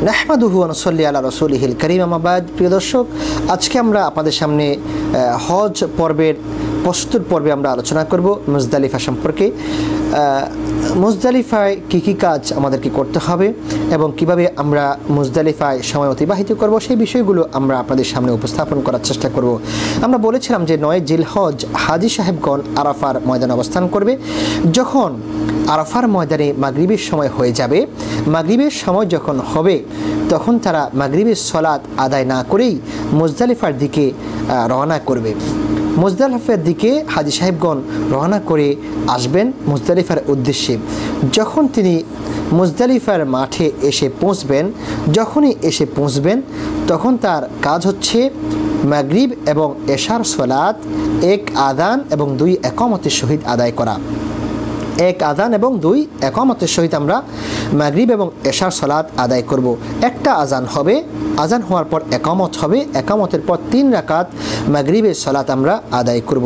নাহমাদুহু ওয়া নুসাল্লি আলা রাসূলিহিল কারীম। আম্মা বাদ। প্রিয় দর্শক, আজকে আমরা আপনাদের সামনে হজ পর্বের প্রস্তুত পর্বে আমরা আলোচনা করব মুজদালিফা সম্পর্কে। মুজদালিফায় কী কী কাজ আমাদেরকে করতে হবে এবং কিভাবে আমরা মুজদালিফায় সময় অতিবাহিত করব, সেই বিষয়গুলো আমরা আপনাদের সামনে উপস্থাপন করার চেষ্টা করব। আমরা বলেছিলাম যে 9 জিলহজ হাজী সাহেবগণ আরাফার ময়দানে অবস্থান করবে। যখন আরাফার ময়দানে মাগরিবের সময় হয়ে যাবে, মাগরিবের সময় যখন হবে তখন তারা মাগরিবের সলাত আদায় না করেই মুজদালিফার দিকে রওনা করবে। মুজদালিফার দিকে হাজী সাহেবগণ রওনা করে আসবেন মুজদালিফার উদ্দেশ্যে। যখন তিনি মুজদালিফার মাঠে এসে পৌঁছবেন, যখনই এসে পৌঁছবেন তখন তার কাজ হচ্ছে মাগরিব এবং এশার সলাত 1 আযান এবং 2 ইকামতের সহিত আদায় করা। 1 আযান এবং 2 ইকামতের সহিত আমরা মাগরিব এবং এশার সলাত আদায় করব। একটা আযান হবে, আযান হওয়ার পর ইকামত হবে, ইকামতের পর 3 রাকাত মাগরিবের সলাত আমরা আদায় করব।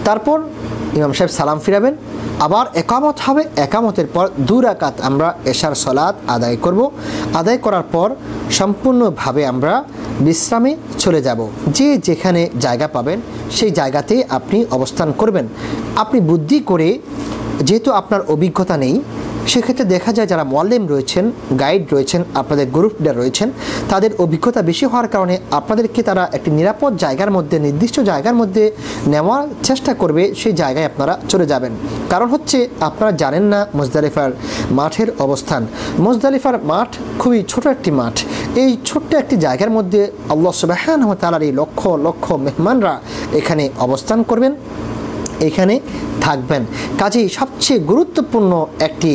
তারপর ইমাম সাহেব সালাম ফিরাবেন, আবার ইকামত হবে, ইকামতের পর 2 রাকাত আমরা এশার সলাত আদায় করব। আদায় করার পর সম্পূর্ণভাবে আমরা বিশ্রামে চলে যাব। যে যেখানে জায়গা পাবেন সেই জায়গাতে আপনি অবস্থান করবেন। আপনি বুদ্ধি করে, যেহেতু আপনার অভিজ্ঞতা নেই, সেক্ষেত্রে দেখা যায় যারা মুআল্লিম রয়েছেন, গাইড রয়েছেন, আপনাদের গ্রুপ লিডার রয়েছেন, তাদের অভিজ্ঞতা বেশি হওয়ার কারণে আপনাদেরকে তারা একটি নিরাপদ জায়গার মধ্যে, নির্দিষ্ট জায়গার মধ্যে নেওয়ার চেষ্টা করবে। সেই জায়গায় আপনারা চলে যাবেন। কারণ হচ্ছে আপনারা জানেন না মুজদালিফার মাঠের অবস্থান। মুজদালিফার মাঠ খুবই ছোট একটি মাঠ। এই ছোট্ট একটি জায়গার মধ্যে আল্লাহ সুবহানাহু ওয়া তাআলার এই লক্ষ লক্ষ মেহমানরা এখানে অবস্থান করবেন, এখানে থাকবেন। কাজেই সবচেয়ে গুরুত্বপূর্ণ একটি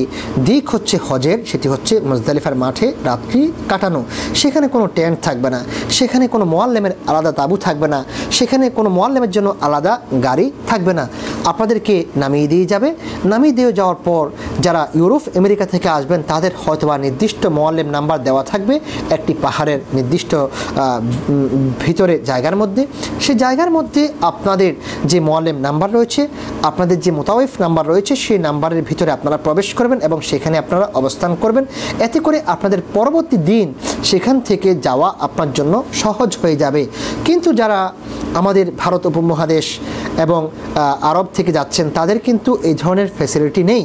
দিক হচ্ছে হজের, সেটি হচ্ছে মুজদালিফার মাঠে রাত্রি কাটানো। সেখানে কোনো টেন্ট থাকবে না, সেখানে কোনো মুআল্লিমের আলাদা তাঁবু থাকবে না, সেখানে কোনো মুআল্লিমের জন্য আলাদা গাড়ি থাকবে না। আপনাদেরকে নামিয়ে দিয়ে যাবে। নামিয়ে দিয়ে যাওয়ার পর যারা ইউরোপ আমেরিকা থেকে আসবেন তাদের হয়তোবা নির্দিষ্ট মুআল্লিম নাম্বার দেওয়া থাকবে একটি পাহাড়ের নির্দিষ্ট ভিতরে জায়গার মধ্যে। সেই জায়গার মধ্যে আপনাদের যে মুআল্লিম নাম্বার রয়েছে, আপনাদের যে মুতাওয়াফ নাম্বার রয়েছে, সেই নাম্বারের ভিতরে আপনারা প্রবেশ করবেন এবং সেখানে আপনারা অবস্থান করবেন। এতে করে আপনাদের পরবর্তী দিন সেখান থেকে যাওয়া আপনার জন্য সহজ হয়ে যাবে। কিন্তু যারা আমাদের ভারত উপমহাদেশ এবং আরব থেকে যাচ্ছেন তাদের কিন্তু এই ধরনের ফ্যাসিলিটি নেই,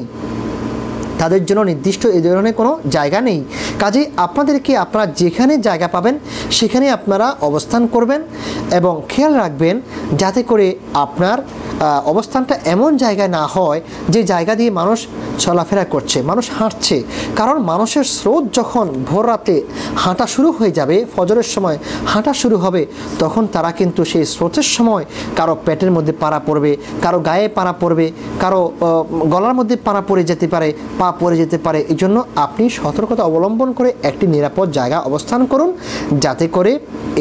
তাদের জন্য নির্দিষ্ট এই ধরনের কোনো জায়গা নেই। কাজেই আপনাদেরকে আপনারা যেখানে জায়গা পাবেন সেখানে আপনারা অবস্থান করবেন এবং খেয়াল রাখবেন যাতে করে আপনার অবস্থানটা এমন জায়গায় না হয় যে জায়গা দিয়ে মানুষ চলাফেরা করছে, মানুষ হাঁটছে। কারণ মানুষের স্রোত যখন ভোর রাতে হাঁটা শুরু হয়ে যাবে, ফজরের সময় হাঁটা শুরু হবে, তখন তারা কিন্তু সেই স্রোতের সময় কারো পেটের মধ্যে পাড়া পড়বে, কারো গায়ে পাড়া পড়বে, কারো গলার মধ্যে পাড়া পড়ে যেতে পারে, পা পড়ে যেতে পারে। এই জন্য আপনি সতর্কতা অবলম্বন করে একটি নিরাপদ জায়গা অবস্থান করুন যাতে করে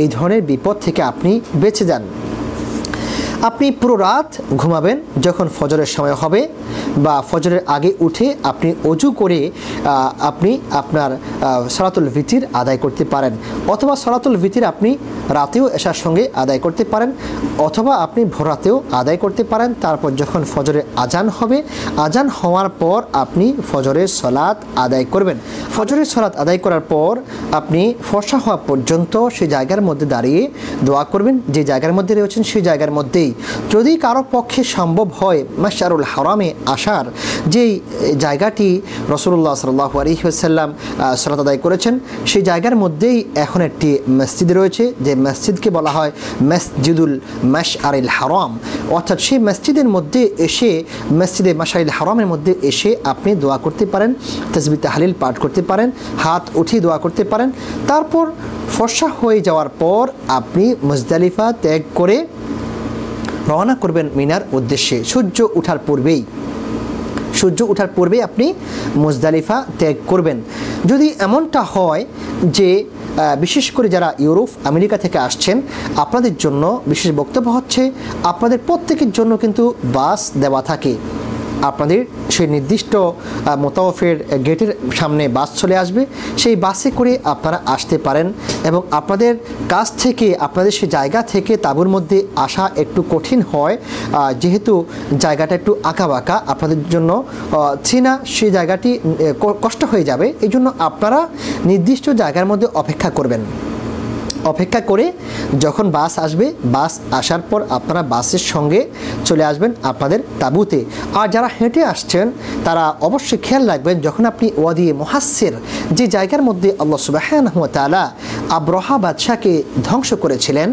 এই ধরনের বিপদ থেকে আপনি বেঁচে যান। আপনি পুরো রাত ঘুমাবেন। যখন ফজরের সময় হবে বা ফজরের আগে উঠে আপনি অজু করে আপনি আপনার সালাতুল ভিতির আদায় করতে পারেন, অথবা সালাতুল ভিতির আপনি রাতেও এশার সঙ্গে আদায় করতে পারেন, অথবা আপনি ভোর রাতেও আদায় করতে পারেন। তারপর যখন ফজরের আজান হবে, আজান হওয়ার পর আপনি ফজরের সলাত আদায় করবেন। ফজরের সলাত আদায় করার পর আপনি ফর্সা হওয়া পর্যন্ত সেই জায়গার মধ্যে দাঁড়িয়ে দোয়া করবেন। যে জায়গার মধ্যে রয়েছেন সেই জায়গার মধ্যেই, যদি কারো পক্ষে সম্ভব হয় মাশআরুল হারামে আসার, যেই জায়গাটি রাসূলুল্লাহ সাল্লাল্লাহু আলাইহি ওয়াসাল্লাম সালাত আদায় করেছেন, সেই জায়গার মধ্যেই এখন একটি মসজিদ রয়েছে, যে মসজিদকে বলা হয় মসজিদুল মাশআরিল হারাম। অর্থাৎ সেই মসজিদের মধ্যে এসে, মসজিদে মাশআরিল হারামের মধ্যে এসে আপনি দোয়া করতে পারেন, তাসবিহ তাহলিল পাঠ করতে পারেন, হাত উঠিয়ে দোয়া করতে পারেন। তারপর ফর্সা হয়ে যাওয়ার পর আপনি মুজদালিফা ত্যাগ করে রওনা করবেন মিনার উদ্দেশ্যে। সূর্য ওঠার পূর্বেই আপনি মুজদালিফা ত্যাগ করবেন। যদি এমনটা হয় যে বিশেষ করে যারা ইউরোপ আমেরিকা থেকে আসছেন, আপনাদের জন্য বিশেষ বক্তব্য হচ্ছে আপনাদের প্রত্যেকের জন্য কিন্তু বাস দেওয়া থাকে। আপনাদের সেই নির্দিষ্ট মোতাওয়াফের গেটের সামনে বাস চলে আসবে, সেই বাসে করে আপনারা আসতে পারেন এবং আপনাদের কাছ থেকে আপনাদের সেই জায়গা থেকে তাঁবুর মধ্যে আসা একটু কঠিন হয়, যেহেতু জায়গাটা একটু আঁকাবাঁকা আপনাদের জন্য চেনা সেই জায়গাটি কষ্ট হয়ে যাবে। এই জন্য আপনারা নির্দিষ্ট জায়গার মধ্যে অপেক্ষা করবেন। অপেক্ষা করে যখন বাস আসবে, বাস আসার পর আপনারা বাসের সঙ্গে চলে আসবেন আপনাদের তাঁবুতে। আর যারা হেঁটে আসছেন তারা অবশ্যই খেয়াল রাখবেন, যখন আপনি ওয়াদি মুহাসসির যে জায়গার মধ্যে আল্লাহ সুবহানাহু ওয়া তাআলা আবরাহা বাদশাকে ধ্বংস করেছিলেন,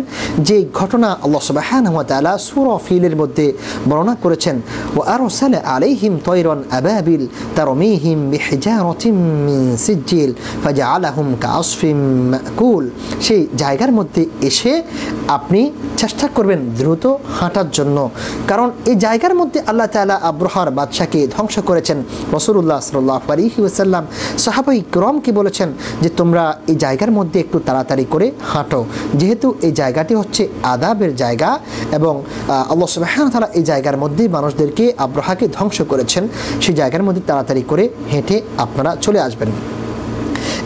যে ঘটনা আল্লাহ সুবহানাহু ওয়া তাআলা সূরা ফিলের মধ্যে বর্ণনা করেছেন, ওয়া আরসালা আলাইহিম তায়রান আবাবিল তারমিহিম বিহিজারাতিন মিন সিজিল ফাজআলাহুম কাআসফিন মাকুল। সেই জায়গার মধ্যে এসে আপনি চেষ্টা করবেন দ্রুত হাঁটার জন্য, কারণ এই জায়গার মধ্যে আল্লাহ তাআলা আবরাহার বাদশাকে ধ্বংস করেছেন। রাসূলুল্লাহ সাল্লাল্লাহু আলাইহি ওয়াসাল্লাম সাহাবায়ে কিরামকে বলেছেন যে তোমরা এই জায়গার মধ্যে একটু তাড়াতাড়ি করে হাঁটো, যেহেতু এই জায়গাটি হচ্ছে আদাবের জায়গা এবং আল্লাহ সুবহানাহু ওয়া তাআলা এই জায়গার মধ্যে মানুষদেরকে আবরাহাকে ধ্বংস করেছেন। সেই জায়গার মধ্যে তাড়াতাড়ি করে হেঁটে আপনারা চলে আসবেন।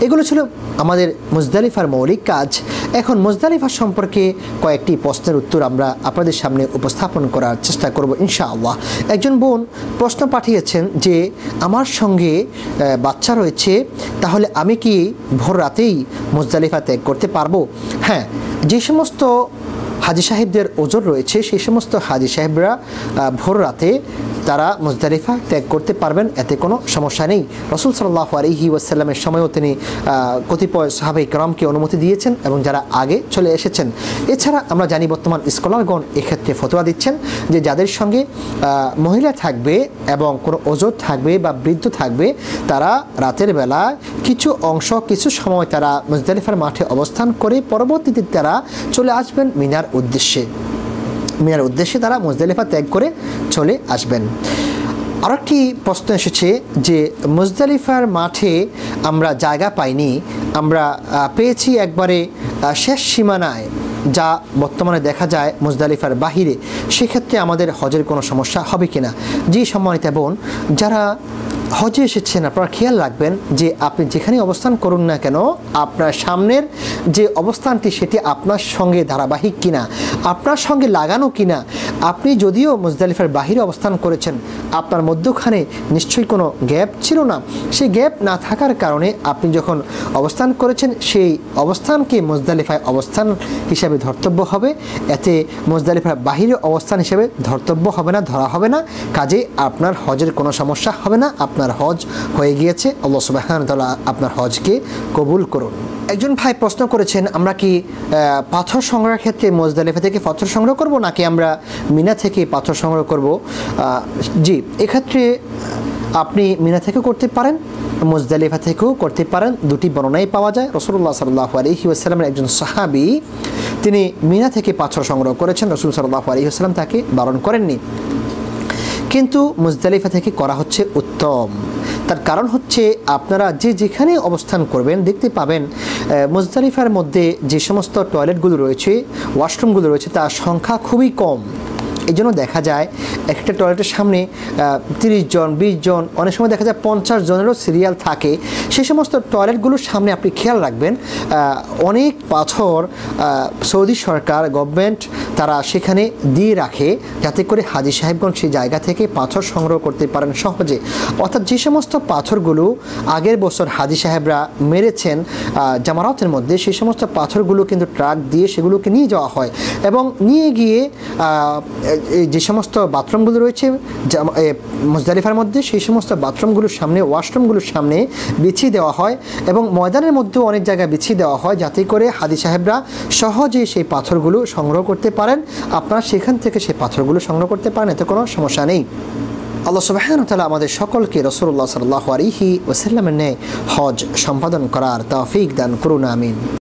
এগুলো ছিল আমাদের মুজদালিফার মৌলিক কাজ। এখন মুজদালিফা সম্পর্কে কয়েকটি প্রশ্নের উত্তর আমরা আপনাদের সামনে উপস্থাপন করার চেষ্টা করব ইনশাআল্লাহ। একজন বোন প্রশ্ন পাঠিয়েছেন যে আমার সঙ্গে বাচ্চা রয়েছে, তাহলে আমি কি ভোর রাতেই মুজদালিফা ত্যাগ করতে পারবো? হ্যাঁ, যে সমস্ত হাজী সাহেবদের ওজর রয়েছে সেই সমস্ত হাজী সাহেবরা ভোর রাতে তারা মুজদালিফা ত্যাগ করতে পারবেন, এতে কোনো সমস্যা নেই। রাসূল সাল্লাল্লাহু আলাইহি ওয়াসাল্লামের সময়ও তিনি কতিপয় সাহাবায়ে কেরামকে অনুমতি দিয়েছেন এবং যারা আগে চলে এসেছেন। এছাড়া আমরা জানি বর্তমান স্কলারগণ এক্ষেত্রে ফতোয়া দিচ্ছেন যে যাদের সঙ্গে মহিলা থাকবে এবং কোনো ওজর থাকবে বা বৃদ্ধ থাকবে, তারা রাতের বেলা কিছু অংশ কিছু সময় তারা মুজদালিফার মাঠে অবস্থান করে পরবর্তীতে তারা চলে আসবেন মিনার উদ্দেশ্যে তারা মুজদালিফা ত্যাগ করে চলে আসবেন। আরেকটি প্রশ্ন এসেছে যে মুজদালিফার মাঠে আমরা জায়গা পাইনি, আমরা পেয়েছি একবারে শেষ সীমানায়, যা বর্তমানে দেখা যায় মুজদালিফার বাহিরে, সেক্ষেত্রে আমাদের হজের কোনো সমস্যা হবে কিনা? জি সম্মানিত বোন, যারা হজে এসেছেন আপনারা খেয়াল রাখবেন যে আপনি যেখানে অবস্থান করুন না কেন, আপনার সামনের যে অবস্থানটি সেটি আপনার সঙ্গে ধারাবাহিক কিনা, আপনার সঙ্গে লাগানো কিনা। আপনি যদিও মুজদালিফার বাহিরে অবস্থান করেছেন, আপনার মধ্যখানে নিশ্চয়ই কোনো গ্যাপ ছিল না। সেই গ্যাপ না থাকার কারণে আপনি যখন অবস্থান করেছেন সেই অবস্থানকে মুজদালিফায় অবস্থান হিসাবে ধর্তব্য হবে, এতে মুজদালিফার বাহিরে অবস্থান হিসাবে ধর্তব্য হবে না, ধরা হবে না। কাজে আপনার হজের কোনো সমস্যা হবে না, আপনার হজ হয়ে গিয়েছে। আল্লাহ সুবহানাহু ওয়া তাআলা আপনার হজকে কবুল করুন। একজন ভাই প্রশ্ন করেছেন, আমরা কি পাথর সংগ্রহের ক্ষেত্রে মুজদালিফা থেকে পাথর সংগ্রহ করব নাকি আমরা মিনা থেকে পাথর সংগ্রহ করব? জি, এক্ষেত্রে আপনি মিনা থেকেও করতে পারেন, মুজদালিফা থেকেও করতে পারেন, দুটি বর্ণনাই পাওয়া যায়। রাসূলুল্লাহ সাল্লাল্লাহু আলাইহি ওয়াসাল্লামের একজন সাহাবী তিনি মিনা থেকে পাথর সংগ্রহ করেছেন, রাসূল সাল্লাল্লাহু আলাইহি ওয়াসাল্লাম তাকে বারণ করেননি, কিন্তু মুজদালিফা থেকে করা হচ্ছে উত্তম। তার কারণ হচ্ছে আপনারা যেখানে অবস্থান করবেন দেখতে পাবেন মুজদালিফার মধ্যে যে সমস্ত টয়লেটগুলো রয়েছে, ওয়াশরুমগুলো রয়েছে, তার সংখ্যা খুবই কম। এই জন্য দেখা যায় একটা টয়লেটের সামনে 30 জন 20 জন, অনেক সময় দেখা যায় 50 জনেরও সিরিয়াল থাকে। সেই সমস্ত টয়লেটগুলোর সামনে আপনি খেয়াল রাখবেন অনেক পাথর সৌদি সরকার গভর্নমেন্ট তারা সেখানে দিয়ে রাখে, যাতে করে হাজী সাহেবগণ সেই জায়গা থেকে পাথর সংগ্রহ করতে পারেন সহজে। অর্থাৎ যে সমস্ত পাথরগুলো আগের বছর হাজী সাহেবরা মেরেছেন জামারাতের মধ্যে, সেই সমস্ত পাথরগুলো কিন্তু ট্রাক দিয়ে সেগুলোকে নিয়ে যাওয়া হয় এবং নিয়ে গিয়ে যে সমস্ত বাথরুমগুলো রয়েছে মুজদালিফার মধ্যে, সেই সমস্ত বাথরুমগুলোর সামনে, ওয়াশরুমগুলোর সামনে বিছিয়ে দেওয়া হয় এবং ময়দানের মধ্যেও অনেক জায়গায় বিছিয়ে দেওয়া হয়, যাতে করে হাজী সাহেবরা সহজে সেই পাথরগুলো সংগ্রহ করতে পারেন। আপনারা সেখান থেকে সেই পাথরগুলো সংগ্রহ করতে পারেন, এতে কোনো সমস্যা নেই। আল্লাহ সুবহানাহু ওয়া তাআলা আমাদের সকলকে রাসূলুল্লাহ সাল্লাল্লাহু আলাইহি ওয়াসাল্লামের ন্যায় হজ সম্পাদন করার তৌফিক দান করুন, আমিন।